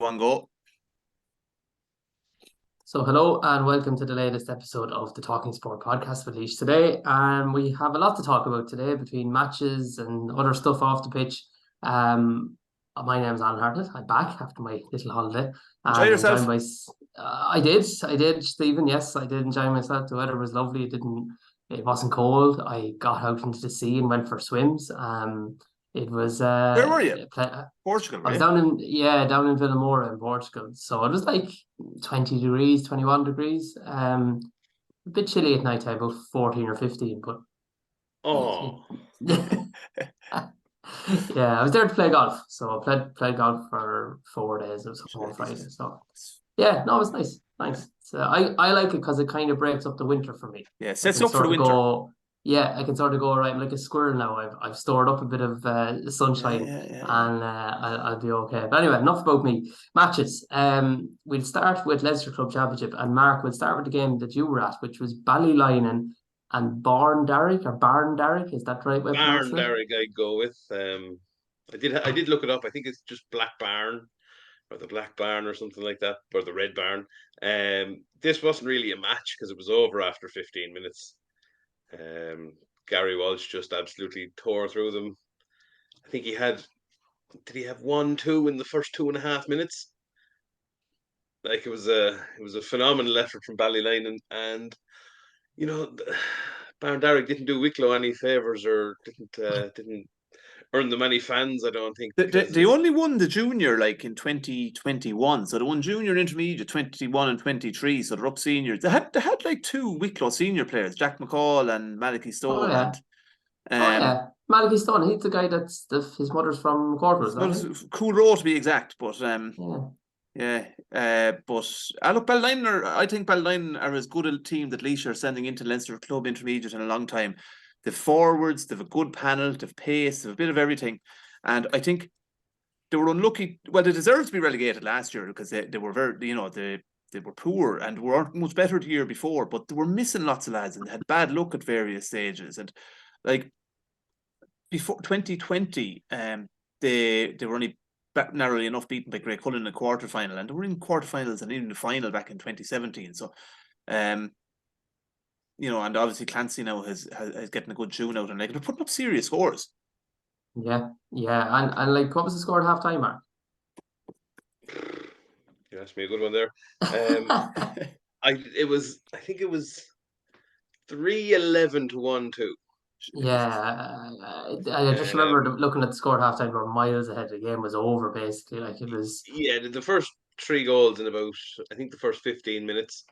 One go. So hello and welcome to the latest episode of the Talking Sport podcast with Laois today. We have a lot to talk about today between matches and other stuff off the pitch. My name is Hartnett. I'm back after my little holiday. Enjoy yourself. I did, Stephen. Yes, I did enjoy myself. The weather was lovely. It wasn't cold. I got out into the sea and went for swims. It was Where were you? Portugal, I was down in Villamora in Portugal. So it was like 20 degrees, 21 degrees. A bit chilly at night time, about 14 or 15, but yeah, I was there to play golf. So I played golf for 4 days. It was home Friday. So yeah, no, it was nice. Thanks. So I like it because it kind of breaks up the winter for me. Yeah, sets up for the winter. I can sort of go, right, I'm like a squirrel now. I've stored up a bit of sunshine and I'll be okay. But anyway, enough about me. Matches. We'll start with Leinster Club Championship, and Mark, we'll start with the game that you were at, which was Ballylinan and Barndarrick. Is that right? Barndarrick, I'd go with. I did look it up. I think it's just Black Barn or the Black Barn or something like that, or the Red Barn. This wasn't really a match because it was over after 15 minutes. Gary Walsh just absolutely tore through them. I think did he have 1-2 in the first 2.5 minutes? Like it was a phenomenal effort from Ballylinan, and you know, Barndarrick didn't do Wicklow any favours or didn't earn them any fans, I don't think. They only won the junior like in 2021. So they won junior intermediate 21 and 23. So they're up seniors. They had like 2 Wicklow senior players, Jack McCall and Malachi Stone. Malachi Stone, he's the guy his mother's from Comerford. Well, Cool Row to be exact, but look, Ballylinan I think Ballylinan are as good a team that Laois are sending into Leinster Club Intermediate in a long time. They've forwards, they've a good panel, they've pace, they've a bit of everything. And I think they were unlucky. Well, they deserved to be relegated last year because they were very, they were poor and weren't much better the year before, but they were missing lots of lads and they had bad luck at various stages. And like before 2020, they were only narrowly enough beaten by Greycullen in the quarterfinal, and they were in quarterfinals and even the final back in 2017. So and obviously Clancy now has getting a good tune out, and like they're putting up serious scores. Yeah, and like, what was the score at half time, Mark? You asked me a good one there. I think it was 3-11 to 1-2. Yeah, I just remember looking at the score at half time, we were miles ahead. The game was over basically. Like it was. Yeah, the first 3 goals in about, I think, the first 15 minutes.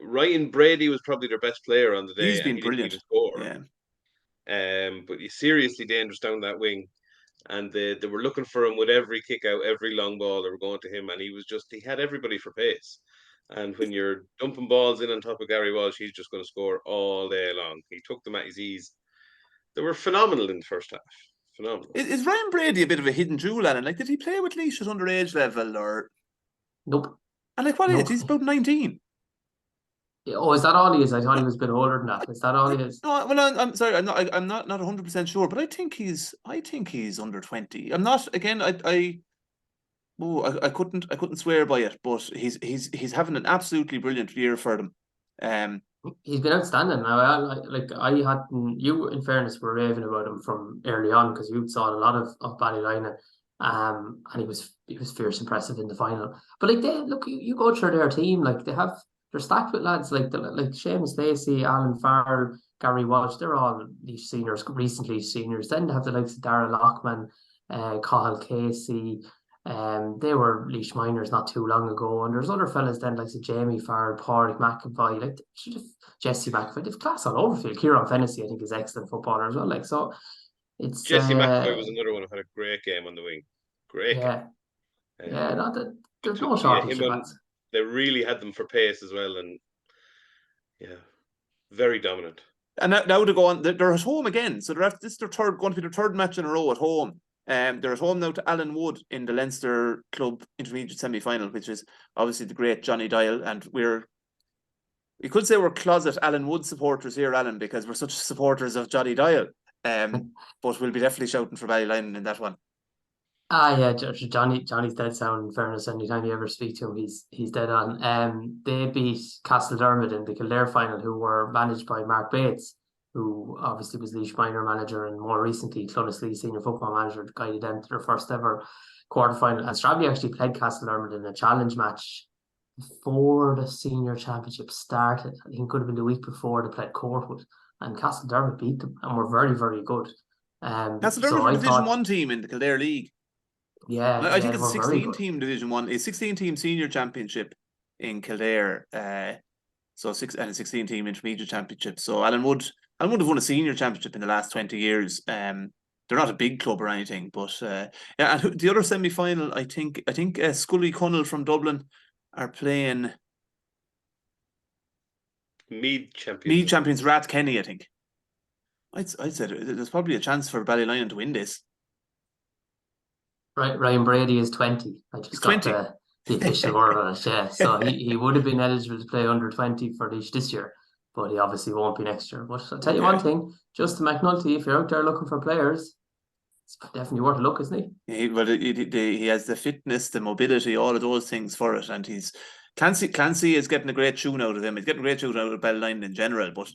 Ryan Brady was probably their best player on the day. He's been brilliant. Didn't even score. But he's seriously dangerous down that wing. And they were looking for him with every kick out, every long ball. They were going to him, and he had everybody for pace. And when you're dumping balls in on top of Gary Walsh, he's just going to score all day long. He took them at his ease. They were phenomenal in the first half. Phenomenal. Is Ryan Brady a bit of a hidden jewel, Alan? Like, did he play with Laois at underage level or? Nope. And like, what is he's about 19? Oh, is that all he is? I thought he was a bit older than that. Is that all he is? No, well, I'm sorry, I'm not 100% sure, but I think he's under 20. I'm not. Again, I couldn't swear by it, but he's having an absolutely brilliant year for them. He's been outstanding. Now, you, in fairness, were raving about him from early on because you saw a lot of Ballylinan, and he was fierce impressive in the final. But like you go through their team, like they're stacked with lads like Seamus Lacey, Alan Farrell, Gary Walsh. They're all Laois seniors, recently seniors. Then they have the likes of Darragh Lockman, Cathal Casey. They were Laois minors not too long ago, and there's other fellas then like Jamie Farrell, Pádraig McAvoy, like Jesse McAvoy. They've class all over field. Kieran Fennessy, I think, is an excellent footballer as well. Like, so it's Jesse McAvoy was another one who had a great game on the wing. Great game. There's no shortage of that. They really had them for pace as well, and very dominant. And now to go on, they're at home again. So going to be their third match in a row at home. They're at home now to Alan Wood in the Leinster Club Intermediate semi-final, which is obviously the great Johnny Dial. And we could say we're closet Alan Wood supporters here, Alan, because we're such supporters of Johnny Dial. But we'll be definitely shouting for Ballylinan in that one. Yeah, Johnny's dead sound. In fairness, anytime you ever speak to him, he's dead on. They beat Castledermot in the Kildare final, who were managed by Mark Bates, who obviously was Laois minor manager and more recently Clonaslee senior football manager, guided them to their first ever quarter final. And Stradley actually played Castledermot in a challenge match before the senior championship started. I think it could have been the week before they played Comerford, and Castledermot beat them and were very, very good. Castletown So were a I Division thought, 1 team in the Kildare League. yeah, I yeah, think they it's a were very 16 good. team Division 1, a 16 team senior championship in Kildare. So a 16 team intermediate championship. So Alan Wood have won a senior championship in the last 20 years. They're not a big club or anything, but yeah. And the other semi final, I think Scully Cunnell from Dublin are playing Mead champions. Mead champions Rathkenny. I think. I'd say there's probably a chance for Ballylinan to win this. Right, Ryan Brady is 20. I He's just got 20. the official word on it. Yeah, so he would have been eligible to play under 20 for Laois this year, but he obviously won't be next year. But I'll tell you one thing, Justin McNulty, if you're out there looking for players, it's definitely worth a look, isn't he? He has the fitness, the mobility, all of those things for it, and Clancy is getting a great tune out of him. He's getting a great tune out of Ballylinan in general, but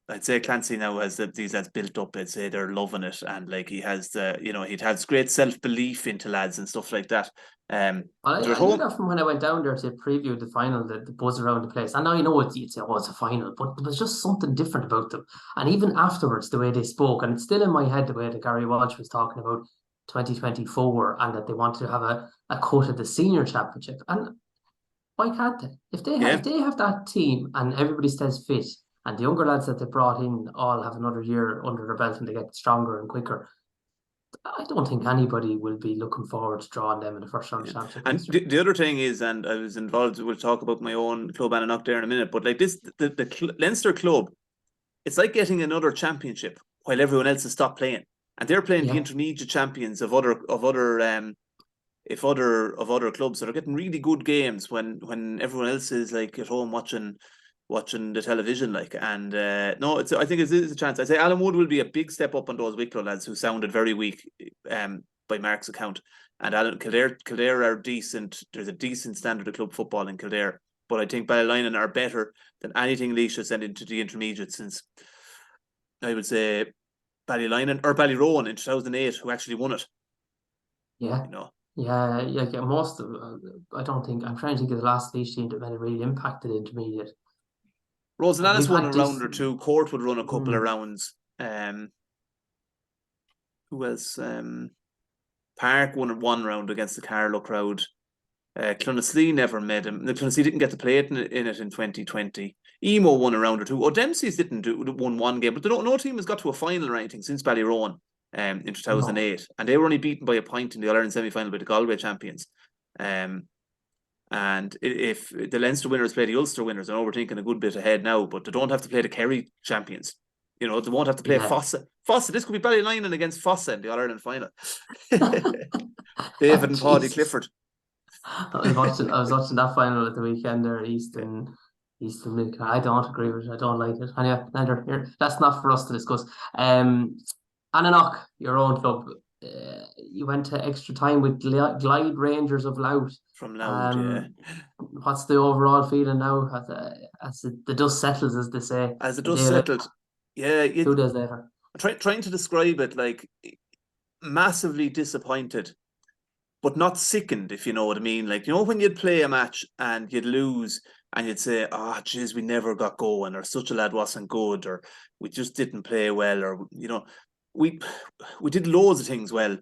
I'd say Clancy now has these lads built up. I'd say they're loving it, and like he has he has great self belief into lads and stuff like that. Well, They're at I knew home. that from when I went down there to preview the final, the buzz around the place. And now you know you'd say, oh, it's a final, but there was just something different about them. And even afterwards, the way they spoke, and it's still in my head the way that Gary Walsh was talking about 2024 and that they wanted to have a cut at the senior championship. And why can't they? If they have that team and everybody stays fit, and the younger lads that they brought in all have another year under their belt and they get stronger and quicker, I don't think anybody will be looking forward to drawing them in the first round of championship And next year. the other thing is, and I was involved. We'll talk about my own club Annanough there in a minute. But like this, the Leinster club, it's like getting another championship while everyone else has stopped playing, and they're playing the Yeah. intermediate champions of other clubs that are getting really good games when everyone else is like at home watching the television, like. And no, I think it's a chance. I say Alan Wood will be a big step up on those Wicklow lads who sounded very weak by Mark's account. And Kildare are decent. There's a decent standard of club football in Kildare, but I think Ballylinan are better than anything Laois has sent into the intermediate since, I would say, Ballylinan or Ballyrowan in 2008, who actually won it. Yeah. You know. Yeah. Most of I don't think I'm trying to think of the last Laois team that made a really impacted intermediate. Rosenallis We've won had a round this. or two. Court would run a couple of rounds. Who else? Park won one round against the Carlow crowd. Clonaslee never met him. Clonaslee didn't get to play it in it in 2020. Emo won a round or two. Dempsey's won one game, but no team has got to a final or anything since Ballyrowan in 2008. No. And they were only beaten by a point in the All-Ireland semi-final by the Galway champions. And if the Leinster winners play the Ulster winners, I know we're thinking a good bit ahead now, but they don't have to play the Kerry champions. They won't have to play Yeah. Fossa. This could be Ballylinan against Fossa in the All-Ireland final. David and Paddy Clifford. I was watching that final at the weekend there, Easton Milk. I don't agree with it. I don't like it. Anyway, neither here. That's not for us to discuss. Annanough, your own club. You went to extra time with Glide Rangers of Louth. From Louth, yeah. What's the overall feeling now as the dust settles, as they say? As the dust settled, yeah. 2 days later. Trying to describe it, like massively disappointed, but not sickened, if you know what I mean. Like, when you'd play a match and you'd lose and you'd say, oh, geez, we never got going, or such a lad wasn't good, or we just didn't play well, or, we did loads of things well,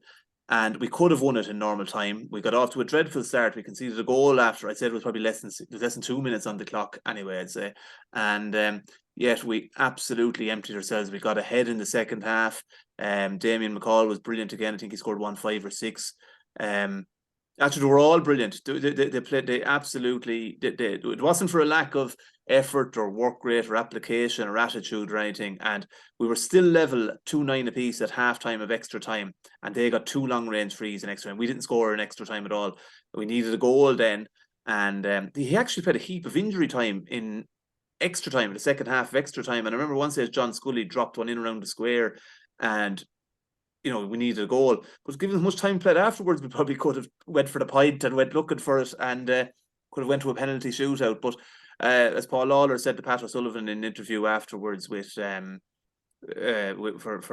and we could have won it in normal time. We got off to a dreadful start. We conceded a goal after, I said it was probably less than 2 minutes on the clock anyway, I'd say. And yet we absolutely emptied ourselves. We got ahead in the second half. Damien McCall was brilliant again. I think he scored 1, 5 or 6. Actually, they were all brilliant. They played. They absolutely. It wasn't for a lack of effort or work rate or application or attitude or anything. And we were still level 2-9 apiece at halftime of extra time, and they got 2 long range frees in extra time. We didn't score in extra time at all. We needed a goal then, and he actually played a heap of injury time in extra time, in the second half of extra time. And I remember one stage John Scully dropped one in around the square, and you know, we needed a goal. But given as much time played afterwards, we probably could have went for the point and went looking for it, and could have went to a penalty shootout. But as Paul Lawler said to Pat O'Sullivan in an interview afterwards for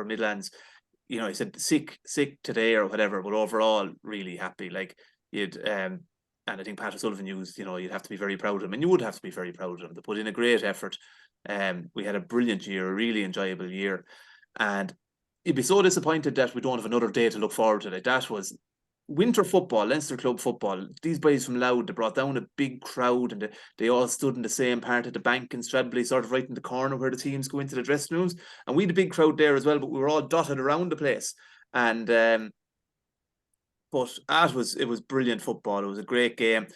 Midlands, you know, he said sick today or whatever, but overall really happy. Like you'd and I think Pat O'Sullivan used, you know, you'd have to be very proud of him, and you would have to be very proud of him. They put in a great effort. We had a brilliant year, a really enjoyable year, and you'd be so disappointed that we don't have another day to look forward to. Like that was winter football, Leinster club football. These boys from Loud, they brought down a big crowd, and they all stood in the same part of the bank in Stradbally, sort of right in the corner where the teams go into the dressing rooms. And we had a big crowd there as well, but we were all dotted around the place. And but it was brilliant football. It was a great game.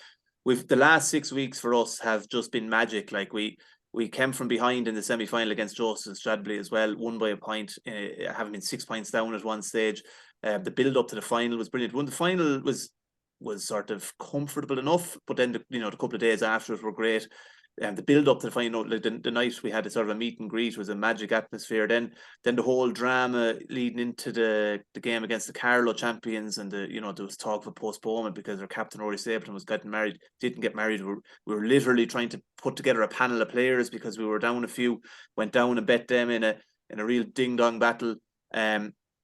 The last 6 weeks for us have just been magic. Like we came from behind in the semi-final against Joseph Stradbally as well, won by a point, having been 6 points down at one stage. The build up to the final was brilliant. When the final was sort of comfortable enough, but then the couple of days after it were great. The build up to the final, like the night we had a sort of a meet and greet, was a magic atmosphere. Then the whole drama leading into the game against the Carlow champions, and there was talk of a postponement because their captain Rory Stapleton was getting married, didn't get married. We were literally trying to put together a panel of players because we were down a few, went down and bet them in a real ding dong battle.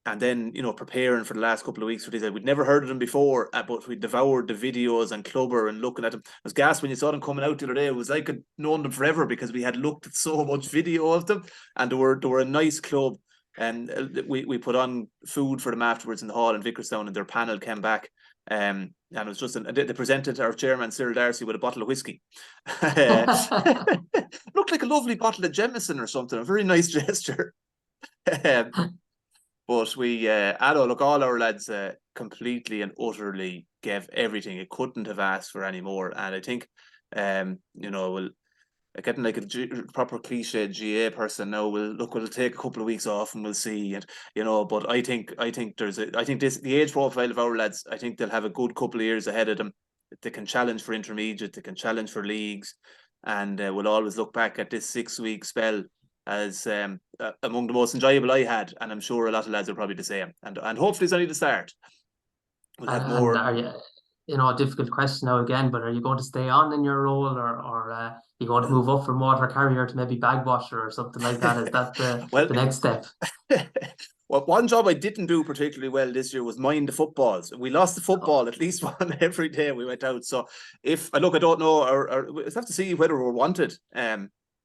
And then, preparing for the last couple of weeks for these, we'd never heard of them before, but we devoured the videos and Clubber and looking at them. It was gas when you saw them coming out the other day. It was like I'd known them forever because we had looked at so much video of them, and they were a nice club. And we put on food for them afterwards in the hall in Vickerstown, and their panel came back. And it was just they presented our chairman Cyril Darcy with a bottle of whiskey. Looked like a lovely bottle of Jameson or something. A very nice gesture. But all our lads completely and utterly gave everything. It couldn't have asked for any more. And I think, getting like a proper cliche GA person now, we'll take a couple of weeks off and we'll see. And but I think the age profile of our lads, I think they'll have a good couple of years ahead of them. They can challenge for intermediate, they can challenge for leagues, and we'll always look back at this 6 week spell as among the most enjoyable I had, and I'm sure a lot of lads are probably the same. And hopefully it's only the start. We'll have more. And are you, a difficult question now again, but are you going to stay on in your role, or are you going to move up from water carrier to maybe bag washer or something like that? Is that the next step? Well, one job I didn't do particularly well this year was mind the footballs. We lost the football at least one every day we went out. So I don't know, or we'll have to see whether we're wanted.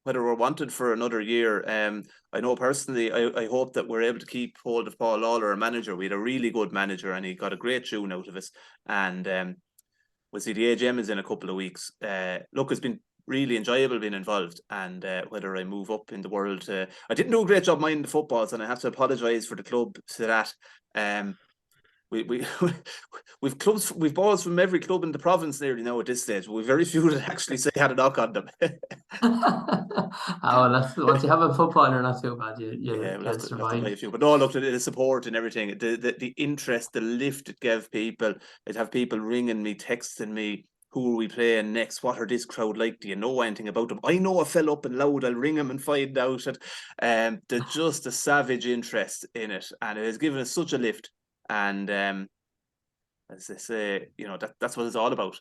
Whether we're wanted for another year. I know personally, I hope that we're able to keep hold of Paul Lawler, our manager. We had a really good manager, and he got a great tune out of us. And we'll see, the AGM is in a couple of weeks. Look, it's been really enjoyable being involved, and whether I move up in the world, I didn't do a great job minding the footballs, and I have to apologise for the club to that. We've balls from every club in the province nearly now at this stage, but we've very few that actually say had a knock on them. Once you have a footballer, not too bad. We'll have to play a few. But no, look, the support and everything, the interest, the lift it gave people. It'd have people ringing me, texting me, who are we playing next? What are this crowd like? Do you know anything about them? I know a fella up in Loud. I'll ring him and find out. There's just a savage interest in it, and it has given us such a lift. And as they say, that's what it's all about.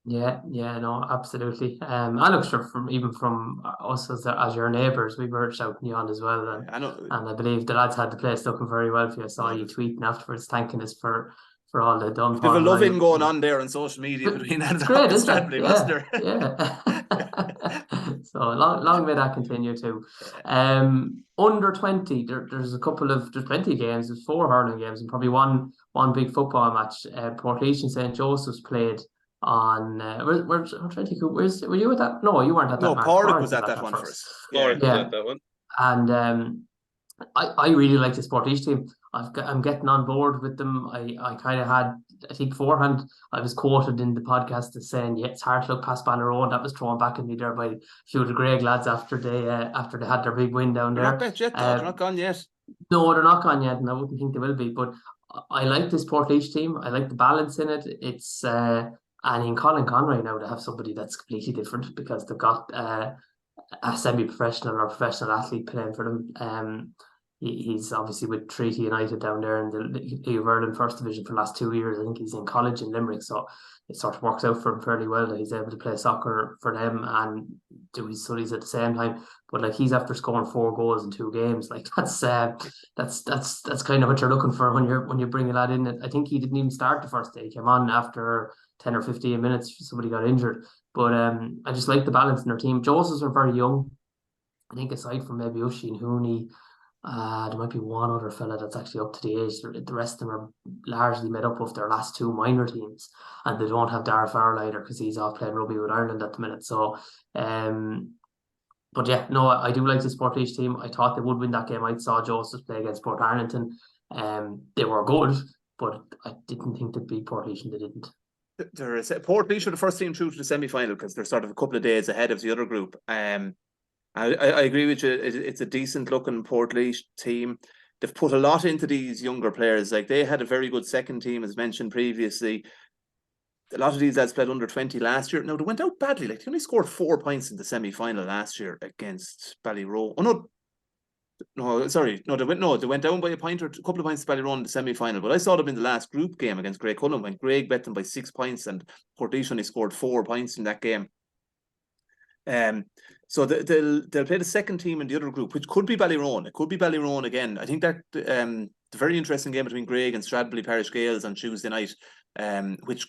Yeah, no, absolutely. I look sure from us as your neighbours, we were shouting you on as well, and I know. And I believe the lads had the place looking very well for you. I saw you tweeting afterwards, thanking us for all they've done. There's a loving going on there on social media between Annanough and Stradbally, wasn't there? Yeah. So long may that continue too. Under 20, there's plenty of games. There's 4 hurling games and probably one big football match. Portlaoise and St. Joseph's played on. Were you at that? No, you weren't at that. No, Portlaoise was at that one first. Portlaoise was at that one. And I really like the Portlaoise team. I'm getting on board with them. I kind of had, I think beforehand, I was quoted in the podcast as saying, yeah, it's hard to look past Ballerone. That was thrown back at me there by a few of the Greg lads after they had their big win down there. They're not bet yet, though. They're not gone yet. No, they're not gone yet, and I wouldn't think they will be. But I like this Portlaoise team. I like the balance in it. It's and in Colin Conroy now to have somebody that's completely different, because they've got a semi-professional or professional athlete playing for them. he's obviously with Treaty United down there in the League of Ireland First Division for the last 2 years. I think he's in college in Limerick, so it sort of works out for him fairly well that he's able to play soccer for them and do his studies at the same time. But like, he's after scoring 4 goals in 2 games. Like, that's kind of what you're looking for when you bring a lad in. I think he didn't even start the first day. He came on after 10 or 15 minutes. Somebody got injured. But I just like the balance in their team. Josephs are very young. I think aside from maybe Ushi and Hooney, there might be one other fella that's actually up to the age. The rest of them are largely made up of their last 2 minor teams, and they don't have Dara Farrell either because he's off playing rugby with Ireland at the minute. So, but yeah, no, I do like this Portlaoise team. I thought they would win that game. I saw Josephs play against Port Arlington. They were good, but I didn't think they'd beat Portlaoise, and they didn't. Portlaoise are the first team through to the semi-final because they're sort of a couple of days ahead of the other group. I agree with you. It's a decent looking Portlaoise team. They've put a lot into these younger players. Like, they had a very good second team, as mentioned previously. A lot of these lads played under 20 last year. Now, they went out badly. Like, they only scored 4 points in the semi-final last year against Ballyrone. Oh no, sorry. They went down by a point or a couple of points to Ballyrone in the semi-final. But I saw them in the last group game against Greg Cullen when Greg bet them by 6 points and Portlaoise only scored 4 points in that game. So they'll play the second team in the other group, which could be Ballyrone. It could be Ballyrone again. I think that the very interesting game between Greg and Stradbally Parish Gaels on Tuesday night, which,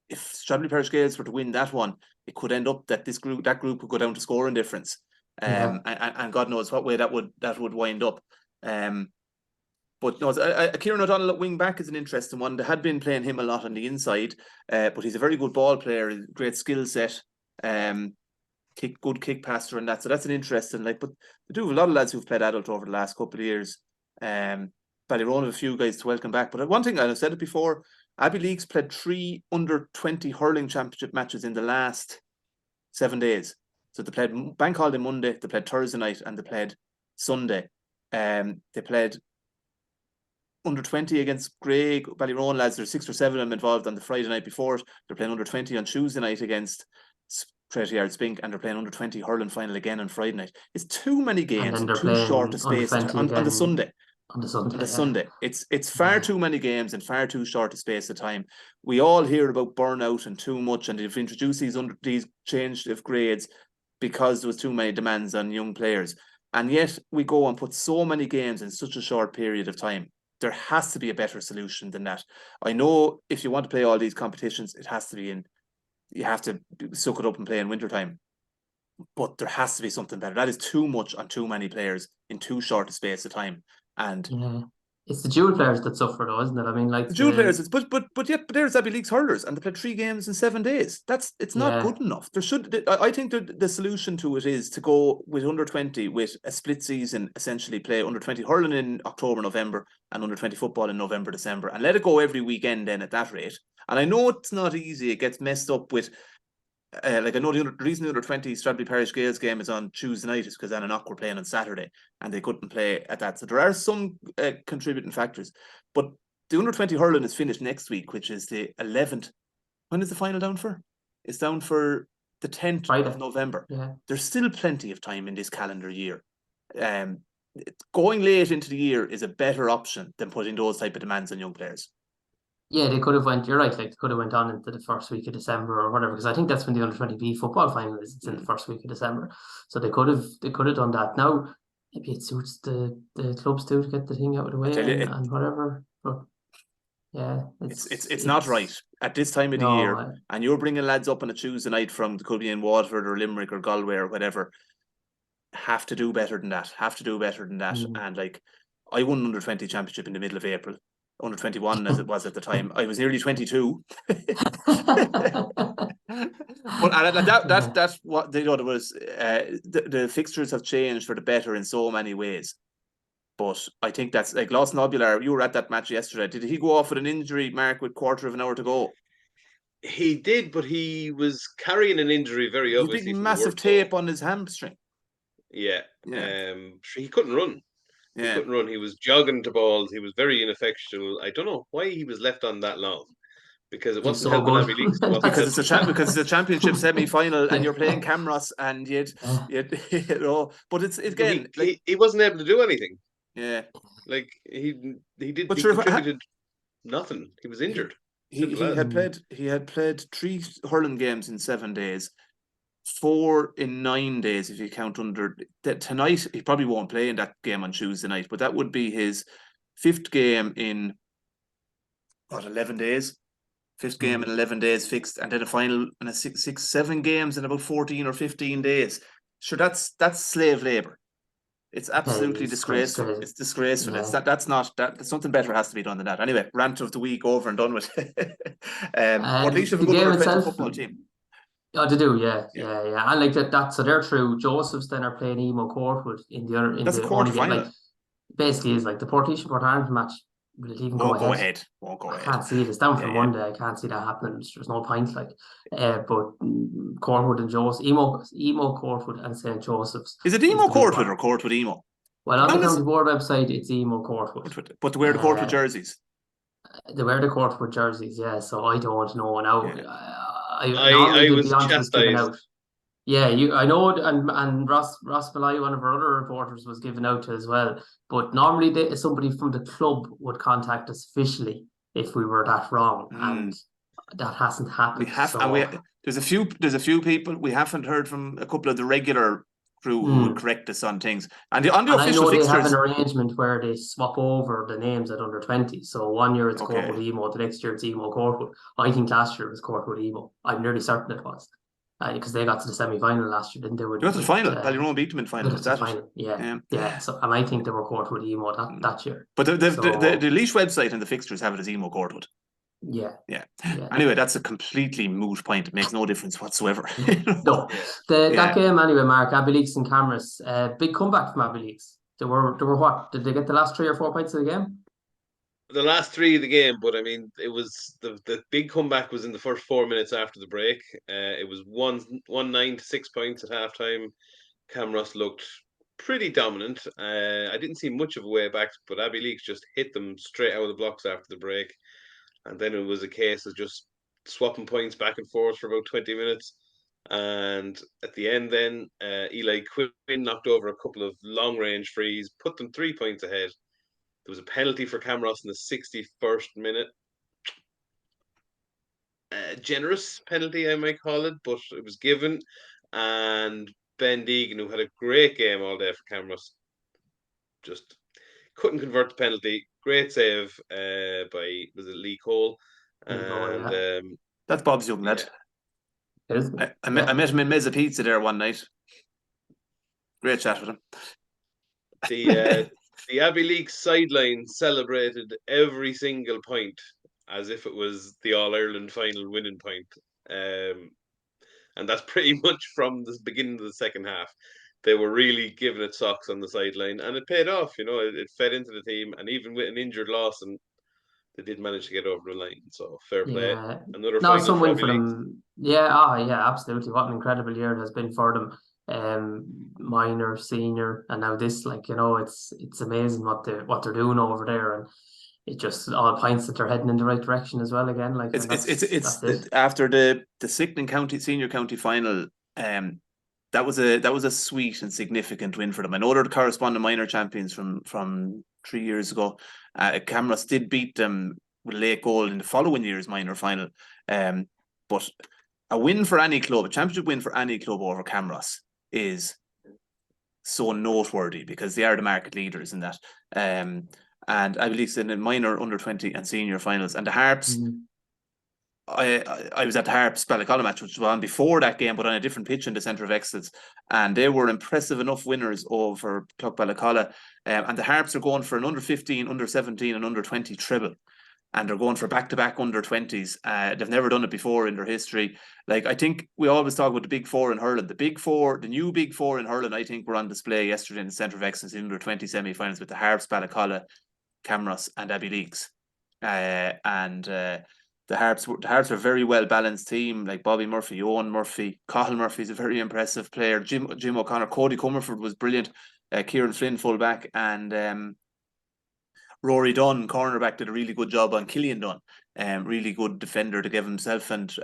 if Stradbally Parish Gaels were to win that one, it could end up that that group would go down to scoring difference. And God knows what way that would wind up. But no, Kieran O'Donnell at wing back is an interesting one. They had been playing him a lot on the inside, but he's a very good ball player, great skill set. Good kick passer and that, so that's an interesting. But they do have a lot of lads who've played adult over the last couple of years. Ballyrone have a few guys to welcome back, but one thing, I've said it before, Abbeyleix played 3 under-20 hurling championship matches in the last 7 days. So they played Bank Holiday Monday, they played Thursday night, and they played Sunday. They played under-20 against Greg, Ballyrone lads. There's 6 or 7 of them involved on the Friday night before it. They're playing under-20 on Tuesday night against Treaty Yard Spink, and they're playing under-20 hurling final again on Friday night. It's too many games in too short a space on the Sunday. On the Sunday. It's far too many games and far too short a space of time. We all hear about burnout and too much, and they've introduced these change of grades because there was too many demands on young players. And yet we go and put so many games in such a short period of time. There has to be a better solution than that. I know if you want to play all these competitions, it has to be you have to suck it up and play in wintertime. But there has to be something better. That is too much on too many players in too short a space of time. And it's the dual players that suffer, though, isn't it? I mean, like, the dual players, but there's Abbeyleix hurlers, and they played 3 games in 7 days. It's not good enough. I think the solution to it is to go with under-20 with a split season, essentially play under-20 hurling in October, November, and under-20 football in November, December, and let it go every weekend then at that rate. And I know it's not easy. It gets messed up with, I know the reason the under-20 Stradbally Parish Gaels game is on Tuesday night is because Annanough were playing on Saturday and they couldn't play at that. So there are some contributing factors. But the under-20 hurling is finished next week, which is the 11th. When is the final down for? It's down for the 10th of November. Yeah. There's still plenty of time in this calendar year. Going late into the year is a better option than putting those type of demands on young players. Yeah, they could have you're right, like, they could have went on into the first week of December or whatever, because I think that's when the under-20B football final is. It's in the first week of December. So they could have done that. Now, maybe it suits the clubs too to get the thing out of the way and whatever. But yeah, it's not right at this time of the year. And you're bringing lads up on a Tuesday night from, could be in Waterford or Limerick or Galway or whatever. Have to do better than that. And like, I won an under-20 championship in the middle of April. Under 21 as it was at the time. I was nearly 22. But that's what there was. The fixtures have changed for the better in so many ways. But I think that's like Lawson Obular. You were at that match yesterday. Did he go off with an injury, Mark, with quarter of an hour to go? He did, but he was carrying an injury very obviously. Big massive tape on his hamstring. Yeah. He couldn't run. He couldn't run. He was jogging to balls. He was very ineffectual. I don't know why he was left on that long, because it wasn't helping Abbeyleix. Because it's a championship semi-final and you're playing Camross and you'd but it's again, he wasn't able to do anything. Yeah. Like he did. But He sure, contributed nothing. He was injured. Simple he as. had played 3 hurling games in 7 days, 4 in 9 days if you count under tonight. He probably won't play in that game on Tuesday night, but that would be his 5th game in 11 days. 5th game in 11 days fixed, and then a final in a 7 games in about 14 or 15 days. Sure, that's slave labor. It's absolutely it's disgraceful. crazy. It's disgraceful. Yeah. It's that something better has to be done than that. Anyway, rant of the week over and done with. Portlaoise have a The good game under 20 itself, football team. oh, they do, yeah, Yeah. yeah, yeah. And like that, so they're through. Joseph's then are playing Emo Courtwood in the other, in That's a the quarter only game. final. Like basically, is like the Portlaoise and Port Ireland match. Will it even Won't go go ahead? ahead. Won't go I ahead. can't see it. It's down for Yeah, Monday. I can't see that happening. There's no point. Like, but Courtwood and Joseph, Emo Courtwood and St Joseph's Is it is Emo the big Courtwood one. or Courtwood Emo? Well, As on the long as county board website, it's Emo Courtwood. Courtwood, but to wear the Courtwood jerseys. They wear the Courtwood jerseys, yeah. So I don't know now. Yeah. I normally I the was Beyond was given chastised. out. Yeah, I know, and Ross Malloy, one of our other reporters, was given out to as well. But normally, somebody from the club would contact us officially if we were that wrong, and that hasn't happened. There's a few people we haven't heard from. A couple of the regular crew who would correct us on things, and on the I official know they have fixtures. an arrangement where they swap over the names at under 20. So 1 year it's Okay. Courtwood Emo, the next year it's Emo Courtwood. I think last year it was Courtwood Emo. I'm nearly certain it was. Because they got to the semi-final last year, didn't they? They got to the final. Ballylinan beat them in final. Was that final? Yeah. So, and I think they were Courtwood Emo that year. But the Laois website and the fixtures have it as Emo Courtwood. Yeah. Anyway, that's a completely moot point. It makes no difference whatsoever. No. That game anyway, Mark, Abbeyleix and Cameras, big comeback from Abbeyleix. They were what? Did they get the last 3 or 4 points of the game? The last 3 of the game, but I mean, it was the big comeback was in the first 4 minutes after the break. It was 1-9 to 6 points at halftime. Camross looked pretty dominant. I didn't see much of a way back, but Abbeyleix just hit them straight out of the blocks after the break. And then it was a case of just swapping points back and forth for about 20 minutes. And at the end then, Eli Quinn knocked over a couple of long-range frees, put them 3 points ahead. There was a penalty for Camross in the 61st minute. Generous penalty, I might call it, but it was given. And Ben Deegan, who had a great game all day for Camross, just couldn't convert the penalty. Great save by, was it Lee Cole? And that's Bob's young lad. Yeah. I met him in Mezza Pizza there one night. Great chat with him. The Abbeyleix sideline celebrated every single point as if it was the All-Ireland final winning point. And that's pretty much from the beginning of the second half. They were really giving it socks on the sideline, and it paid off. It fed into the team, and even with an injured Lawson, they did manage to get over the line. So fair play. Yeah. Another final some for win for Abbeyleix. them. Yeah, absolutely. What an incredible year it has been for them. Minor, senior, and now this. It's amazing what they're doing over there, and it just all points that they're heading in the right direction as well. Again, it's after the Sickening senior county final. That was a sweet and significant win for them. I know they're the corresponding minor champions from 3 years ago. Camross did beat them with late goal in the following year's minor final. But a win for any club, a championship win for any club over Camross is so noteworthy because they are the market leaders in that. And I believe in the minor, under 20 and senior finals. And the Harps, I was at the Harps Ballylinan match, which was on before that game, but on a different pitch in the Centre of Excellence, and they were impressive enough winners over Club Ballylinan. And the Harps are going for an under 15, under 17, and under 20 treble, and they're going for back-to-back under 20s. They've never done it before in their history. I think we always talk about the big four in hurling. The new big four in hurling, I think, were on display yesterday in the Centre of Excellence in under 20 semi-finals with the Harps, Ballylinan, Camross, and Abbeyleix. The Harps are a very well balanced team, like Bobby Murphy, Owen Murphy, Cathal Murphy is a very impressive player. Jim O'Connor, Cody Comerford was brilliant. Kieran Flynn fullback, and Rory Dunn cornerback did a really good job on Killian Dunn. Really good defender to give himself, and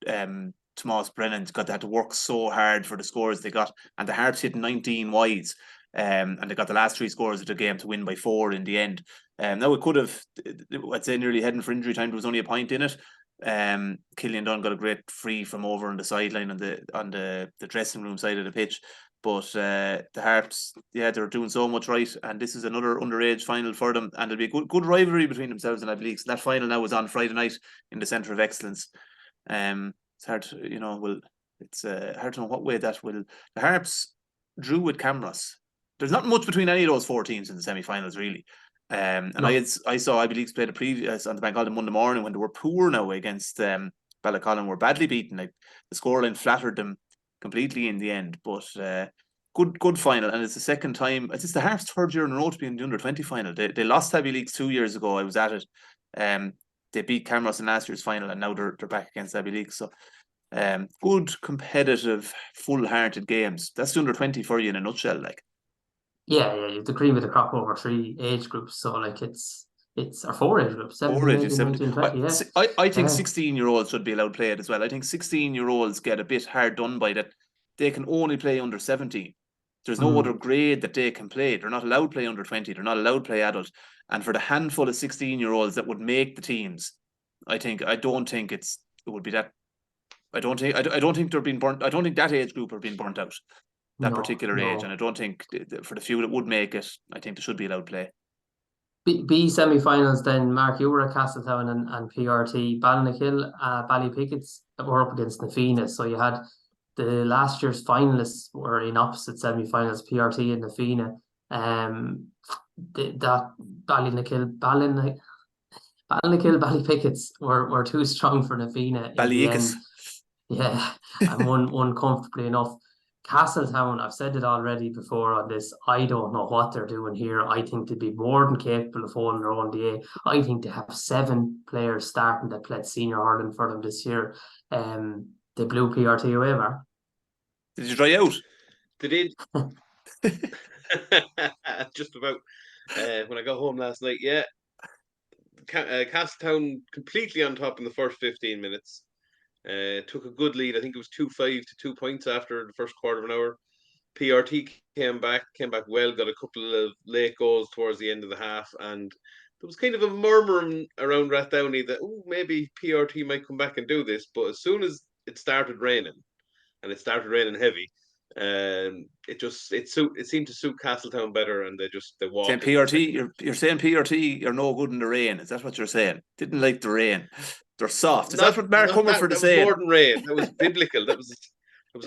Tomas Brennan's had to work so hard for the scores they got. And the Harps hit 19 wides. and they got the last 3 scores of the game to win by 4 in the end. Now it could have, I'd say, nearly heading for injury time. There was only a point in it. Killian Dunn got a great free from over on the sideline on the dressing room side of the pitch. But the Harps, they're doing so much right, and this is another underage final for them, and it'll be a good rivalry between themselves and Abbeyleix. That final now is on Friday night in the Centre of Excellence. It's hard to, it's hard to know what way that will. The Harps drew with Camross. There's not much between any of those 4 teams in the semi-finals, really. And no. I saw Abbeyleix play the previous on the bank holiday Monday morning when they were poor now against Ballylinan, were badly beaten. Like the scoreline flattered them completely in the end, but good final, and it's the second time. It's the Harps' 3rd year in a row to be in the under-20 final. They lost Abbeyleix 2 years ago. I was at it. They beat Camross in last year's final, and now they're back against Abbeyleix. So good, competitive, full-hearted games. That's the under-20 for you in a nutshell. Like, yeah, you have to agree with the crop over 3 age groups. So like it's or 4 age groups, 17, 18, 19, 20. Yeah, I think 16-year-olds should be allowed to play it as well. I think 16-year-olds get a bit hard done by that. They can only play under 17. There's no other grade that they can play. They're not allowed to play under 20. They're not allowed to play adult. And for the handful of 16-year-olds that would make the teams, I don't think it would be that. I don't think they're being burnt. I don't think that age group are being burnt out. That particular age, and I don't think for the few that would make it, I think they should be allowed to play. B semi-finals then, Mark, you were at Castletown and PRT. Ballylinan-Ballypickas were up against Nafina. So you had the last year's finalists were in opposite semi-finals, PRT and Nafina. That Ballylinan-Ballypickas were too strong for Nafina in the end. Yeah, and won comfortably enough. Castletown, I've said it already before on this, I don't know what they're doing here. I think they'd be more than capable of holding their own DA. I think they have 7 players starting that played senior hurling for them this year. They blew PRT away, Mark. Did you try out? They did. Just about. When I got home last night, yeah. Castletown completely on top in the first 15 minutes. Took a good lead. I think it was 2-5 to 2 points after the first quarter of an hour. PRT came back well, got a couple of late goals towards the end of the half, and there was kind of a murmuring around Rathdowney that maybe PRT might come back and do this. But as soon as it started raining, and it started raining heavy, it seemed to suit Castletown better, and they walked. Saying PRT, you're saying PRT are no good in the rain. Is that what you're saying? Didn't like the rain. They're soft. Is that what Mark Comerford is saying? More than rain. That was biblical. That was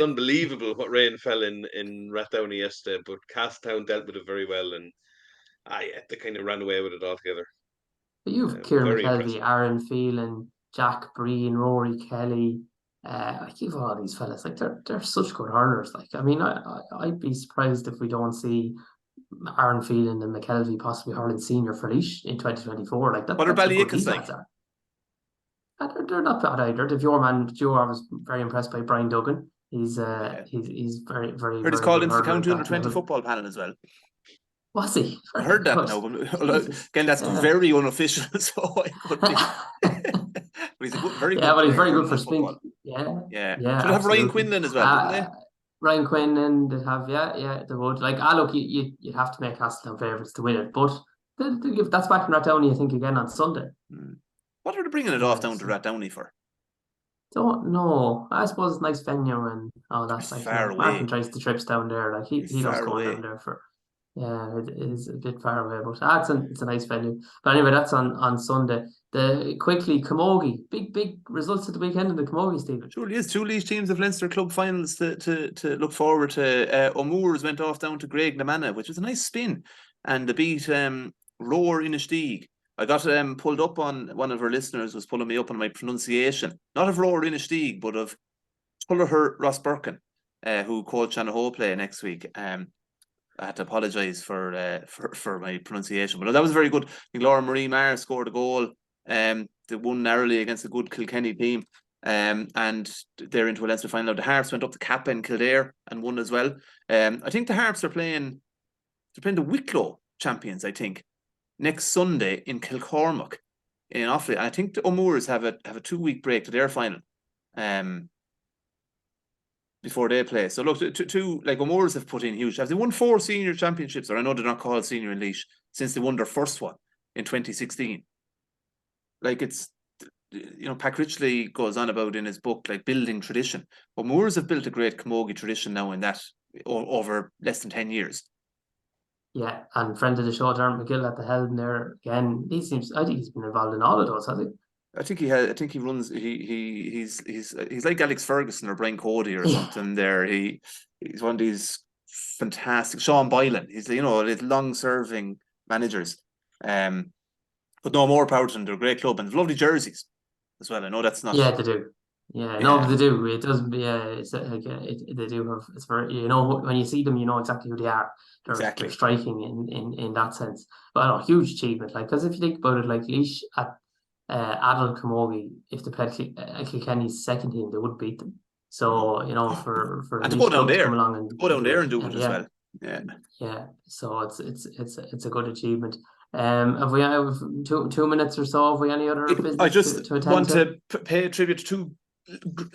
unbelievable what rain fell in Rathdowney yesterday. But Castletown dealt with it very well, and they kind of ran away with it altogether. But you've Kieran McKelvey, Aaron Phelan, Jack Breen, Rory Kelly. I give all these fellas, like they're such good hurlers. Like, I mean, I'd be surprised if we don't see Aaron Phelan and McKelvey possibly hurling senior for Laois in 2024. Like that. What are Ballylinan like? They're not bad either. The Viewer man, Joe, I was very impressed by Brian Duggan. He's very, very. Heard he's called into the county under-20 football panel as well. Was he? I heard that now, but again, that's very unofficial, so I could be. But he's very good. Yeah, but he's very good for spin. Yeah. Should have Ryan Quinlan as well, didn't they? Ryan Quinlan, they'd have, they would. Like, look, you'd have to make Castletown favourites to win it, but that's back in Rathdowney, I think, again on Sunday. What are they bringing it off down to Rathdowney for? Don't know. I suppose it's a nice venue and that's like far away. Martin tries the trips down there. Like he does go down there for. Yeah, it is a bit far away, but it's a nice venue. But anyway, that's on Sunday. Quickly, camogie, big results at the weekend in the camogie, Stephen. Surely is 2 Laois teams of Leinster club finals to look forward to. O'Moores went off down to Annanough, which was a nice spin, and they beat Roar Inistioge. I got pulled up on, one of our listeners was pulling me up on my pronunciation, not of Roar Inistioge, but of Tullogher Ross Birkin, who coach Annanough play next week. I had to apologise for my pronunciation, but that was very good. I think Laura Marie Marr scored a goal. They won narrowly against a good Kilkenny team, and they're into a Leinster final. The Harps went up to Cap and Kildare and won as well. I think the Harps are playing. They're playing the Wicklow champions, I think, next Sunday in Kilcormac in Offaly. I think the O'Moores have a 2-week break to their final. before they play. So look, two like O'Moores have put in huge. Have they won 4 senior championships? Or I know they're not called senior in Laois since they won their first one in 2016. Like it's, Pac Ridgely goes on about in his book like building tradition. O'Moores have built a great camogie tradition now in that over less than 10 years. Yeah, and friend of the show, Dermot McGill at the helm there again. I think he's been involved in all of those, has he? I think he runs. He's like Alex Ferguson or Brian Cody or something. There, he's one of these fantastic Sean Boylan. He's long serving managers. But no, more power to them. They're a great club and lovely jerseys as well. I know that's not. Yeah, they do. Yeah, no, but they do. It does. Yeah, it's like they do have. It's very, when you see them, you know exactly who they are. They're striking in that sense. But huge achievement. Like, because if you think about it, like Laois at adult camogie, if they played Kilkenny's second team, they would beat them. So for and to go down there, come along and go down there and do it as well. Yeah. So it's a good achievement. Have we have 2 minutes or so? Have we any other business? I just want to pay tribute to 2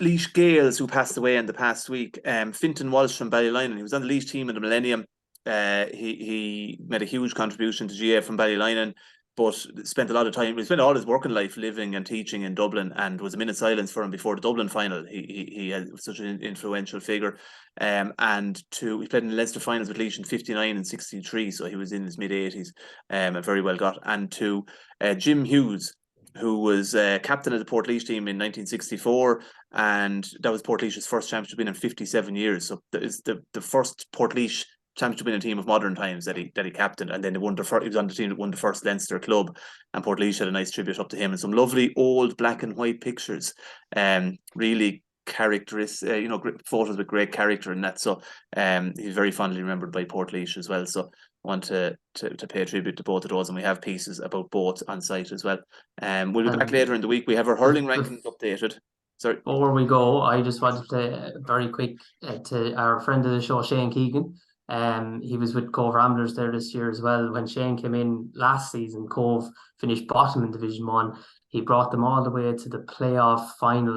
Laois Gaels who passed away in the past week. Fintan Walsh from Ballylinan. He was on the Laois team in the Millennium. He made a huge contribution to GA from Ballylinan, but spent a lot of time. He spent all his working life living and teaching in Dublin, and was a minute's silence for him before the Dublin final. He had such an influential figure. He played in the Leinster finals with Laois in 59 and 63, so he was in his mid-80s, and very well got. And to Jim Hughes, who was captain of the Portlaoise team in 1964, and that was Portlaoise's first championship win in 57 years. So that is the first Portlaoise championship winning team of modern times that he captained, and then he was on the team that won the first Leinster club, and Portlaoise had a nice tribute up to him and some lovely old black and white pictures, really characteristic, photos with great character in that. So he's very fondly remembered by Portlaoise as well. So I want to pay tribute to both of those, and we have pieces about both on site as well. We'll be back later in the week. We have our hurling rankings updated. Sorry. Before we go, I just wanted to very quick to our friend of the show, Shane Keegan. He was with Cove Ramblers there this year as well. When Shane came in last season, Cove finished bottom in Division 1. He brought them all the way to the playoff final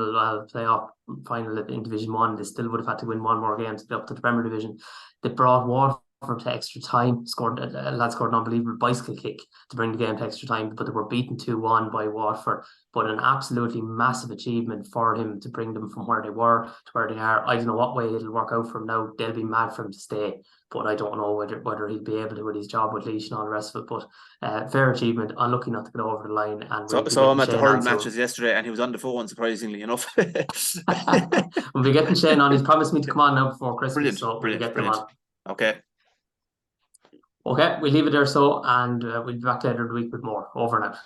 in Division 1. They still would have had to win one more game to get up to the Premier Division. They brought Waterford to extra time. A lad scored an unbelievable bicycle kick to bring the game to extra time, but they were beaten 2-1 by Waterford. But an absolutely massive achievement for him to bring them from where they were to where they are. I don't know what way it'll work out for him now. They'll be mad for him to stay, but I don't know whether he'll be able to with his job with Laois and all the rest of it. But fair achievement. Unlucky not to get over the line. And so I'm at the hurling matches yesterday, and he was on the phone, surprisingly enough. We'll be getting Shane on. He's promised me to come on now before Christmas. Brilliant. Them on. Okay, we'll leave it there. So, and we'll be back later in the week with more. Over and out.